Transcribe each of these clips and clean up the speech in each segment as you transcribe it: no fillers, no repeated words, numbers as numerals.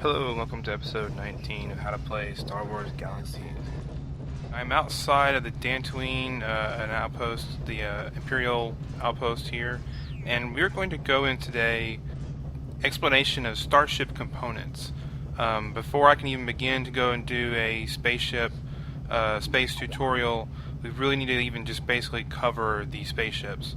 Hello and welcome to episode 19 of How to Play Star Wars Galaxies. I'm outside of the Dantooine, an outpost, the Imperial outpost here, and we're going to go in today explanation of Starship components. Before I can even begin to go and do a spaceship space tutorial, we really need to even just basically cover the spaceships.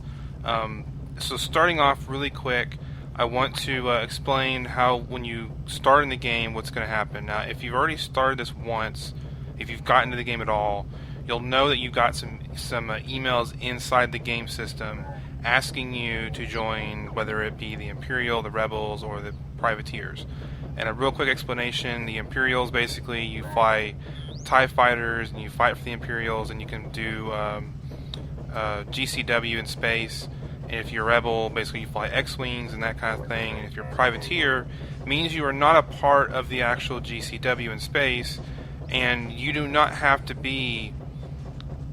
So starting off really quick, I want to explain how when you start in the game what's going to happen. Now if you've already started this once, if you've gotten to the game at all, you'll know that you've got some emails inside the game system asking you to join, whether it be the Imperial, the Rebels, or the Privateers. And a real quick explanation, the Imperials, basically you fly TIE fighters and you fight for the Imperials, and you can do GCW in space. And if you're a Rebel, basically you fly X-Wings and that kind of thing. And if you're a Privateer, it means you are not a part of the actual GCW in space, and you do not have to be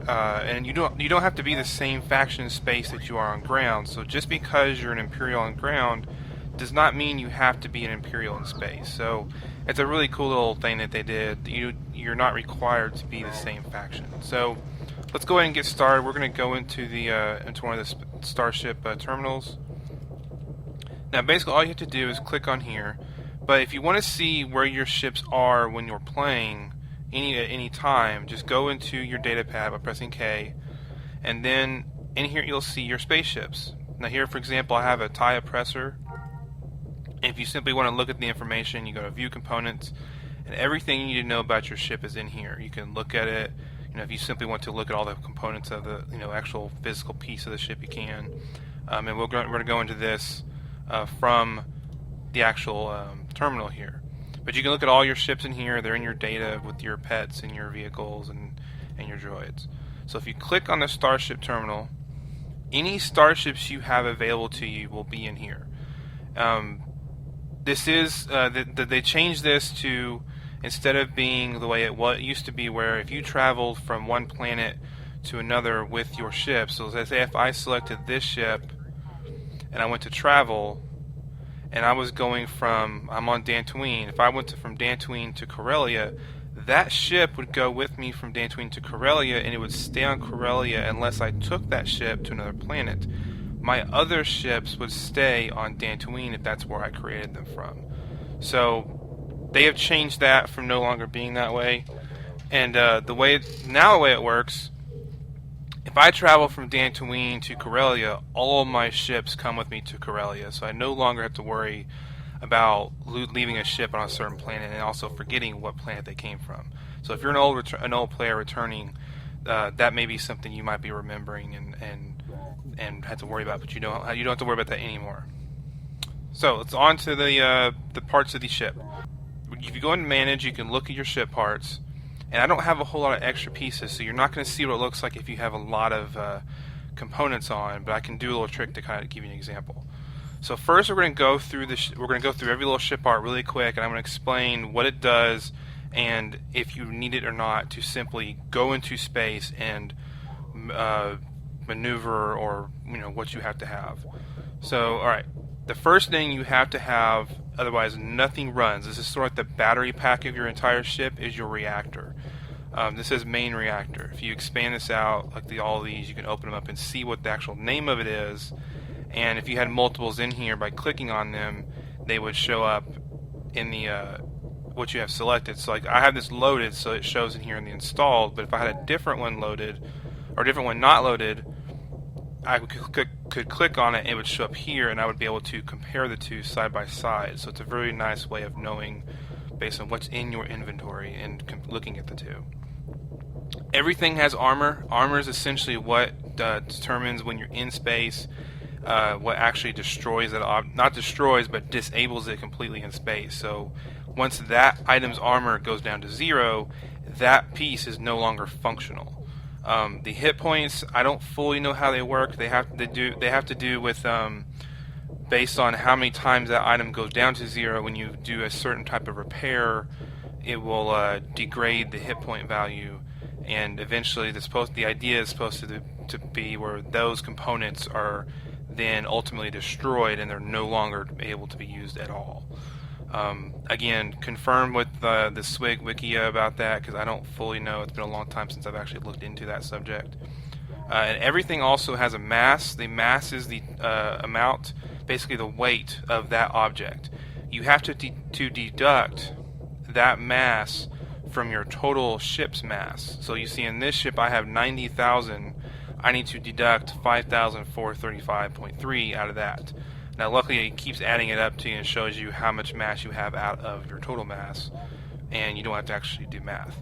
you don't have to be the same faction in space that you are on ground. So just because you're an Imperial on ground does not mean you have to be an Imperial in space. So it's a really cool little thing that they did. You're not required to be the same faction. So let's go ahead and get started. We're going to go into one of the Starship terminals. Now basically all you have to do is click on here. But if you want to see where your ships are when you're playing at any time, just go into your data pad by pressing K, and then in here you'll see your spaceships. Now here, for example, I have a TIE oppressor. And if you simply want to look at the information, you go to View Components, and everything you need to know about your ship is in here. You can look at it. If you simply want to look at all the components of the actual physical piece of the ship, you can. And we're going to go into this from the actual terminal here. But you can look at all your ships in here. They're in your data with your pets and your vehicles and your droids. So if you click on the Starship terminal, any starships you have available to you will be in here. This is they changed this to, instead of being the way it used to be, where if you traveled from one planet to another with your ship, so let's say if I selected this ship and I went to travel, and I was I'm on Dantooine. If I went from Dantooine to Corellia, that ship would go with me from Dantooine to Corellia, and it would stay on Corellia unless I took that ship to another planet. My other ships would stay on Dantooine if that's where I created them from. So they have changed that from no longer being that way. And the way it works, if I travel from Dantooine to Corellia, all of my ships come with me to Corellia, so I no longer have to worry about leaving a ship on a certain planet and also forgetting what planet they came from. So if you're an old player returning, that may be something you might be remembering and have to worry about, but you don't have to worry about that anymore. So it's on to the parts of the ship. If you go into Manage, you can look at your ship parts. And I don't have a whole lot of extra pieces, so you're not going to see what it looks like if you have a lot of components on. But I can do a little trick to kind of give you an example. So first, we're going to go through every little ship part really quick, and I'm going to explain what it does, and if you need it or not to simply go into space and maneuver, or what you have to have. So, all right, the first thing you have to have, otherwise nothing runs. This is sort of like the battery pack of your entire ship, is your reactor. This is main reactor. If you expand this out, like all these, you can open them up and see what the actual name of it is. And if you had multiples in here, by clicking on them, they would show up in the what you have selected. So like I have this loaded, so it shows in here in the installed. But if I had a different one loaded, or a different one not loaded, I could click on it, and it would show up here, and I would be able to compare the two side by side. So it's a very nice way of knowing based on what's in your inventory and looking at the two. Everything has armor. Armor is essentially what determines when you're in space, what actually destroys it. Not destroys, but disables it completely in space. So once that item's armor goes down to 0, that piece is no longer functional. The hit points, I don't fully know how they work. They have to do with based on how many times that item goes down to 0. When you do a certain type of repair, it will degrade the hit point value, and eventually the idea is supposed to be where those components are then ultimately destroyed, and they're no longer able to be used at all. Again, confirm with the SWIG Wikia about that, because I don't fully know. It's been a long time since I've actually looked into that subject. And everything also has a mass. The mass is the amount, basically the weight of that object. You have to deduct that mass from your total ship's mass. So you see in this ship I have 90,000. I need to deduct 5,435.3 out of that. Now luckily it keeps adding it up to you and shows you how much mass you have out of your total mass, and you don't have to actually do math.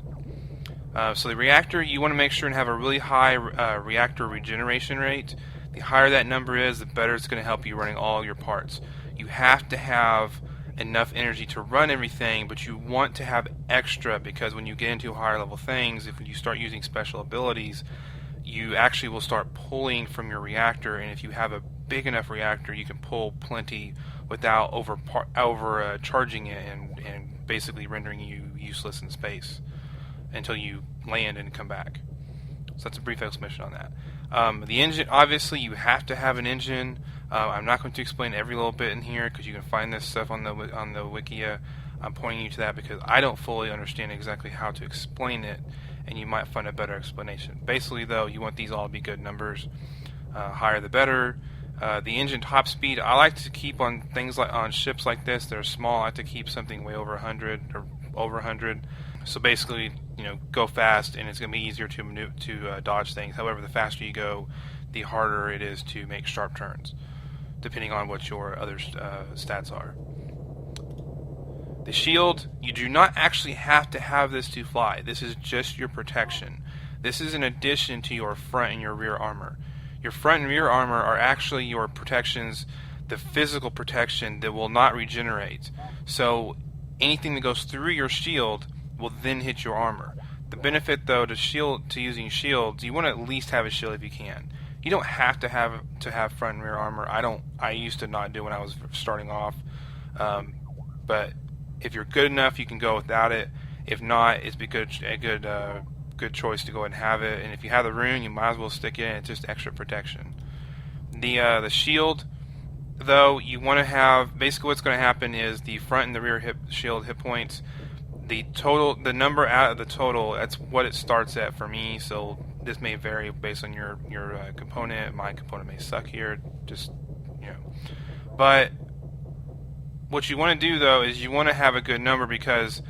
So the reactor, you want to make sure and have a really high reactor regeneration rate. The higher that number is, the better it's going to help you running all your parts. You have to have enough energy to run everything, but you want to have extra, because when you get into higher level things, if you start using special abilities, you actually will start pulling from your reactor, and if you have a big enough reactor, you can pull plenty without overcharging it and basically rendering you useless in space until you land and come back. So that's a brief explanation on that. The engine, obviously you have to have an engine. I'm not going to explain every little bit in here, because you can find this stuff on the Wikia. I'm pointing you to that because I don't fully understand exactly how to explain it, and you might find a better explanation. Basically though, you want these all to be good numbers. Higher the better. The engine top speed, I like to keep on things like on ships like this that are small. I like to keep something way over 100 or over 100. So basically, go fast, and it's going to be easier to dodge things. However, the faster you go, the harder it is to make sharp turns, depending on what your other stats are. The shield, you do not actually have to have this to fly. This is just your protection. This is in addition to your front and your rear armor. Your front and rear armor are actually your protections, the physical protection that will not regenerate. So anything that goes through your shield will then hit your armor. The benefit though to using shields, you want to at least have a shield if you can. You don't have to have front and rear armor. I used to not do when I was starting off. But if you're good enough, you can go without it. If not, it's a good choice to go ahead and have it. And if you have the rune, you might as well stick it in. It's just extra protection. The shield, though, you want to have, basically what's going to happen is the front and the rear shield hit points, the number out of the total, that's what it starts at for me. So this may vary based on your component. My component may suck here, but what you want to do though is you want to have a good number, because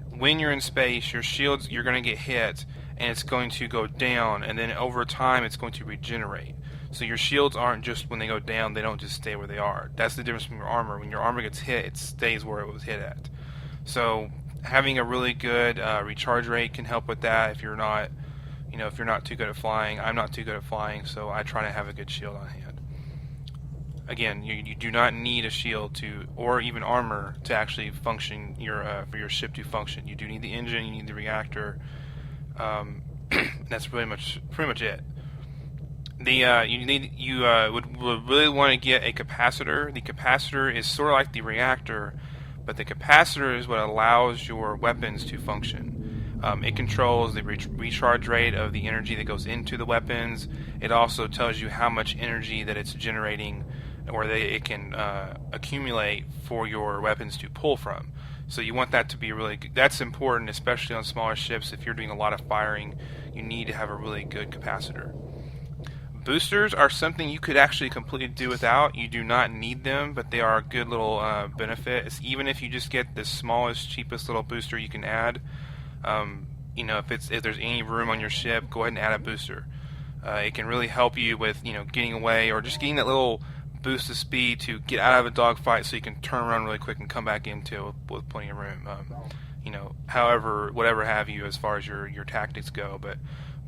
when you're in space, your shields, you're going to get hit and it's going to go down, and then over time it's going to regenerate. So your shields aren't just, when they go down, they don't just stay where they are. That's the difference from your armor. When your armor gets hit, it stays where it was hit at. So having a really good recharge rate can help with that. If you're not too good at flying, I'm not too good at flying, so I try to have a good shield on hand. Again, you do not need a shield or even armor to actually function for your ship to function. You do need the engine, you need the reactor. That's pretty much it. You would really want to get a capacitor. The capacitor is sort of like the reactor, but the capacitor is what allows your weapons to function. It controls the recharge rate of the energy that goes into the weapons. It also tells you how much energy that it's generating, or it can accumulate for your weapons to pull from. So you want that to be really good. That's important, especially on smaller ships. If you're doing a lot of firing, you need to have a really good capacitor. Boosters are something you could actually completely do without. You do not need them, but they are a good little benefit. Even if you just get the smallest, cheapest little booster you can add, if there's any room on your ship, go ahead and add a booster. It can really help you with getting away, or just getting that little boost of speed to get out of a dogfight, so you can turn around really quick and come back into with plenty of room. Whatever have you as far as your tactics go, but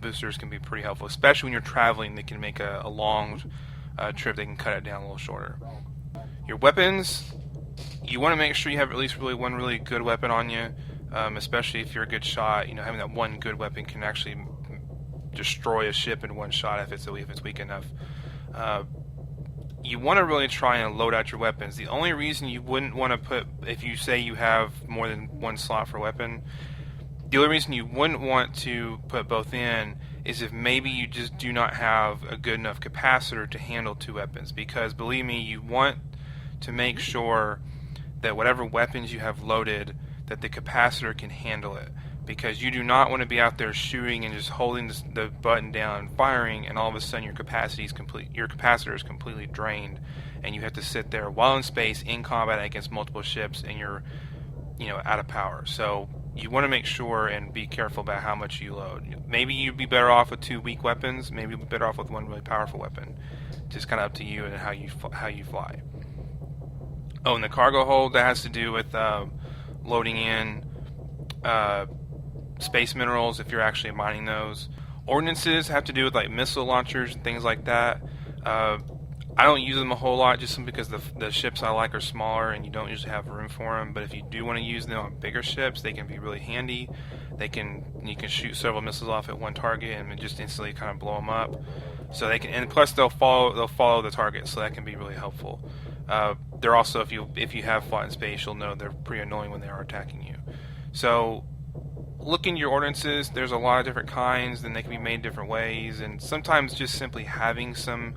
boosters can be pretty helpful, especially when you're traveling. They can make a long trip. They can cut it down a little shorter. Your weapons, you want to make sure you have at least one really good weapon on you, especially if you're a good shot. Having that one good weapon can actually destroy a ship in one shot if it's weak enough. You want to really try and load out your weapons. The only reason you wouldn't want to put, if you say you have more than one slot for a weapon, the only reason you wouldn't want to put both in is if maybe you just do not have a good enough capacitor to handle 2 weapons. Because believe me, you want to make sure that whatever weapons you have loaded, that the capacitor can handle it. Because you do not want to be out there shooting and just holding the button down and firing, and all of a sudden your capacitor is completely drained, and you have to sit there while in space in combat against multiple ships, and you're out of power. So you want to make sure and be careful about how much you load. Maybe you'd be better off with 2 weak weapons. Maybe you'd be better off with 1 really powerful weapon. Just kind of up to you and how you fly. Oh, and the cargo hold, that has to do with loading in space minerals if you're actually mining those. Ordnances have to do with like missile launchers and things like that. I don't use them a whole lot just because the ships I like are smaller and you don't usually have room for them. But if you do want to use them on bigger ships, they can be really handy. You can shoot several missiles off at one target and just instantly kind of blow them up. So they can, and plus they'll follow the target, so that can be really helpful. They're also, if you have fought in space, you'll know they're pretty annoying when they are attacking you. So look into your ordnances. There's a lot of different kinds, and they can be made different ways. And sometimes just simply having some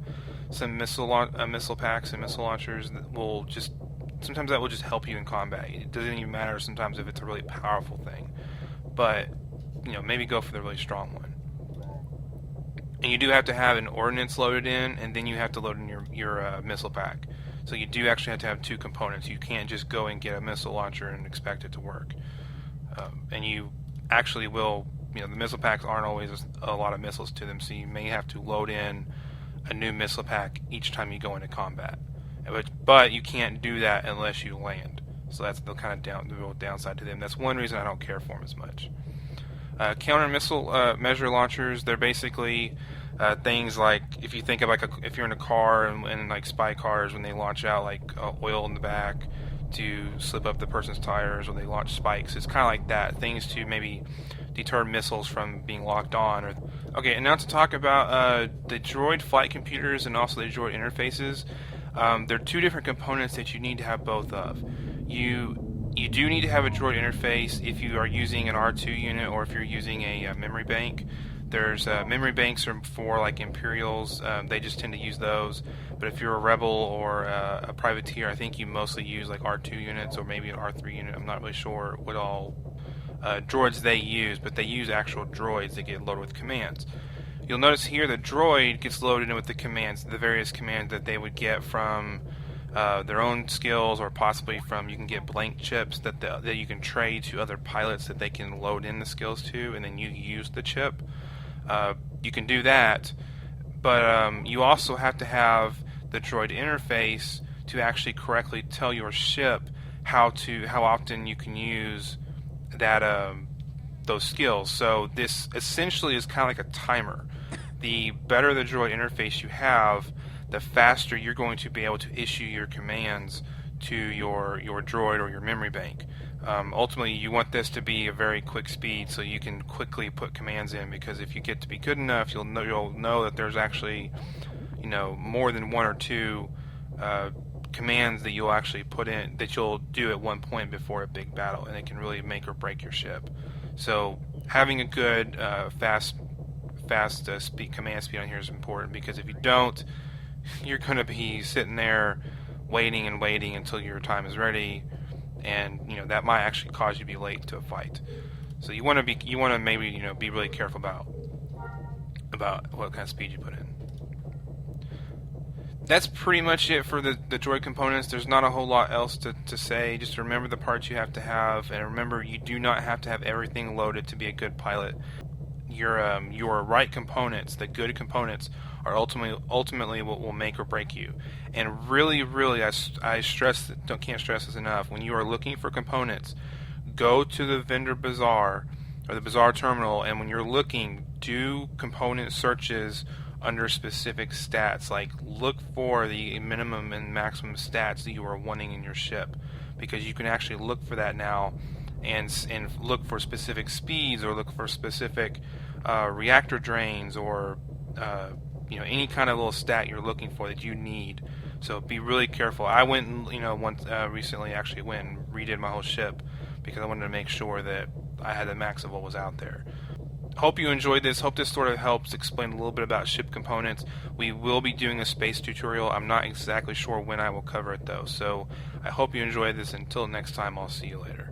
missile packs and missile launchers sometimes that will just help you in combat. It doesn't even matter sometimes if it's a really powerful thing, but maybe go for the really strong one. And you do have to have an ordnance loaded in, and then you have to load in your missile pack. So you do actually have to have 2 components. You can't just go and get a missile launcher and expect it to work. And you actually will, the missile packs aren't always a lot of missiles to them, so you may have to load in a new missile pack each time you go into combat. But you can't do that unless you land. So that's the kind of the real downside to them. That's one reason I don't care for them as much. Counter missile measure launchers, they're basically things like, if you think of if you're in a car and like spy cars, when they launch out like oil in the back to slip up the person's tires, or they launch spikes, it's kind of like that. Things to maybe deter missiles from being locked on. Okay, and now to talk about the droid flight computers and also the droid interfaces. There are 2 different components that you need to have both of. You do need to have a droid interface if you are using an R2 unit, or if you're using a memory bank. There's memory banks are for like Imperials. They just tend to use those. But if you're a Rebel or a privateer, I think you mostly use like R2 units or maybe an R3 unit. I'm not really sure what all droids they use, but they use actual droids that get loaded with commands. You'll notice here the droid gets loaded in with the commands, the various commands that they would get from their own skills, or possibly from, you can get blank chips that you can trade to other pilots that they can load in the skills to, and then you use the chip. You can do that, but you also have to have the droid interface to actually correctly tell your ship how often you can use that those skills. So this essentially is kind of like a timer. The better the droid interface you have, the faster you're going to be able to issue your commands to your droid or your memory bank. Ultimately, you want this to be a very quick speed, so you can quickly put commands in. Because if you get to be good enough, you'll know that there's actually, more than 1 or 2 commands that you'll actually put in, that you'll do at one point before a big battle, and it can really make or break your ship. So having a good fast command speed on here is important, because if you don't, you're going to be sitting there waiting until your time is ready, and that might actually cause you to be late to a fight. So you want to maybe be really careful about what kind of speed you put in. That's pretty much it for the droid components. There's not a whole lot else to say. Just remember the parts you have to have, and remember you do not have to have everything loaded to be a good pilot. Your right components, the good components, are ultimately what will make or break you. And really, I can't stress this enough. When you are looking for components, go to the vendor bazaar or the bazaar terminal, and when you're looking, do component searches under specific stats. Like, look for the minimum and maximum stats that you are wanting in your ship, because you can actually look for that now, and look for specific speeds, or look for specific reactor drains, or any kind of little stat you're looking for that you need. So be really careful. I went and recently actually went and redid my whole ship, because I wanted to make sure that I had the max of what was out there. Hope you enjoyed this. Hope this sort of helps explain a little bit about ship components. We will be doing a space tutorial. I'm not exactly sure when I will cover it though. So I hope you enjoyed this. Until next time, I'll see you later.